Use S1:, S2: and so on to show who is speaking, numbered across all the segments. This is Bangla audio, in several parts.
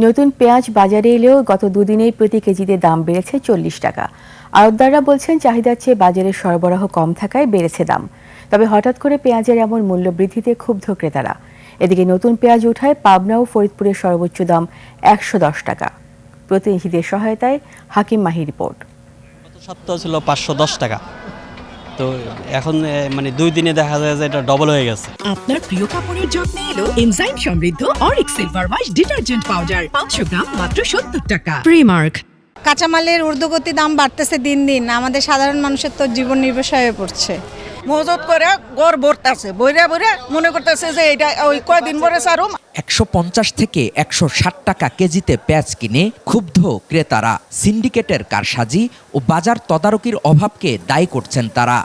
S1: নতুন পেঁয়াজ বাজারে এলেও গত দুদিনেই প্রতি কেজিতে দাম বেড়েছে 40 টাকা। আড়তদাররা বলছেন চাহিদার চেয়ে বাজারে সরবরাহ কম থাকায় বেড়েছে দাম। তবে হঠাৎ করে পেঁয়াজের এমন মূল্য বৃদ্ধিতে ক্ষুব্ধ ক্রেতারা। এদিকে নতুন পেঁয়াজ ওঠায় পাবনা ও ফরিদপুরের সর্বোচ্চ দাম 110 টাকা। প্রতিনিধিদের সহায়তায় হাকিম মাহি রিপোর্ট।
S2: গত সপ্তাহ ছিল 510 টাকা, তো এখন মানে 2 দিনে দেখা যায় যে এটা ডবল হয়ে গেছে।
S3: আপনার প্রিয় কাপড়ের যত্নে এলো এনজাইম সমৃদ্ধ Arik silver wash detergent powder 500 গ্রাম মাত্র 70 টাকা। প্রিমার্ক।
S4: কাঁচামালের ঊর্ধ্বগতি দাম বাড়তেছে দিন দিন, আমাদের সাধারণ মানুষের তো জীবন নির্ভর হয়ে পড়ছে।
S5: মজুত করে গড় ভরতেছে, বইরা বইরা মনে করতেছে যে এটা ওই কয়দিন পরে সারুম।
S6: 150 থেকে 160 টাকা কেজিতে পেঁয়াজ কিনে ক্ষুব্ধ ক্রেতারা। সিন্ডিকেটের কারসাজি ও বাজার তদারকির অভাবকে দায়ী করছেন তারা।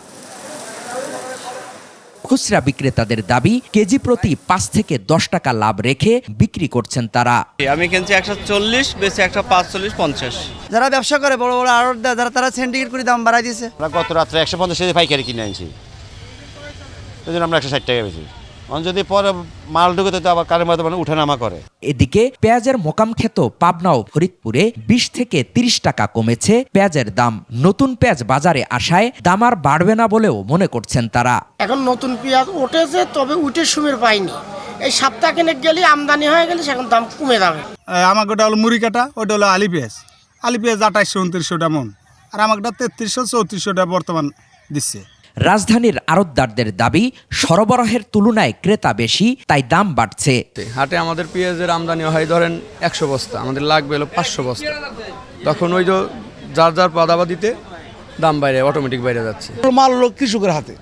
S6: খুচরা বিক্রেতাদের দাবি, কেজি প্রতি 5 থেকে 10 টাকা লাভ রেখে বিক্রি করছেন তারা।
S2: আমি কিনছি 140, বেশি 145, 50।
S7: যারা ব্যবসা করে বড় বড় আড়তদার যারা, তারা সিন্ডিকেট করে দাম বাড়াই দিয়েছে।
S8: আমরা গত রাত্রে 150 কেজি পাইকারি কিনে আনছি, ওই জন্য আমরা 160 টাকা বেশি। যদি পরে মাল ঢুকে তো আবার কারের মধ্যে উঠানামা করে।
S6: এদিকে পেঁয়াজের মোকাম খেত পাবনা ও ফরিদপুরে 20 থেকে 30 টাকা কমেছে পেঁয়াজের দাম। নতুন পেঁয়াজ বাজারে আসায় দাম আর বাড়বে না বলেও মনে করছেন তারা।
S9: এখন নতুন পেঁয়াজ উঠেছে, তবে উঠে সুমের পাইনি। এই সপ্তাহ খানেক গেলে আমদানি হয়ে গেলে এখন দাম কমে যাবে।
S10: আমাকে ওটা হলো মুড়ি কাটা, ওটা হলো আলি পেঁয়াজ। আলি পেঁয়াজ 2800-2900 টাকা মন, আর আমাকে 3300-3400 টাকা বর্তমান দিচ্ছে।
S6: রাজধানীর আড়তদারদের দাবি, সরবরাহের তুলনায় ক্রেতা বেশি, তাই দাম বাড়ছে।
S11: হাটে আমাদের পেঁয়াজের আমদানি হয় ধরেন 100 বস্তা, আমাদের লাগবে হলো 500 বস্তা। তখন ওই যে যার যার পাদাবাদিতে দাম বাইরে অটোমেটিক বাইরে যাচ্ছে।
S7: মাল হলো কৃষকের হাতে,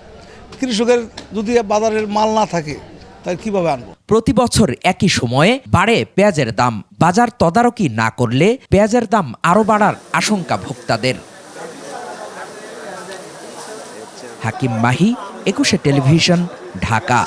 S7: কৃষকের যদি বাজারের মাল না থাকে তাহলে কিভাবে আনবো?
S6: প্রতি বছর একই সময়ে বাড়ে পেঁয়াজের দাম। বাজার তদারকি না করলে পেঁয়াজের দাম আরও বাড়ার আশঙ্কা ভোক্তাদের। হাকিম মাহি, 21 টেলিভিশন, ঢাকা।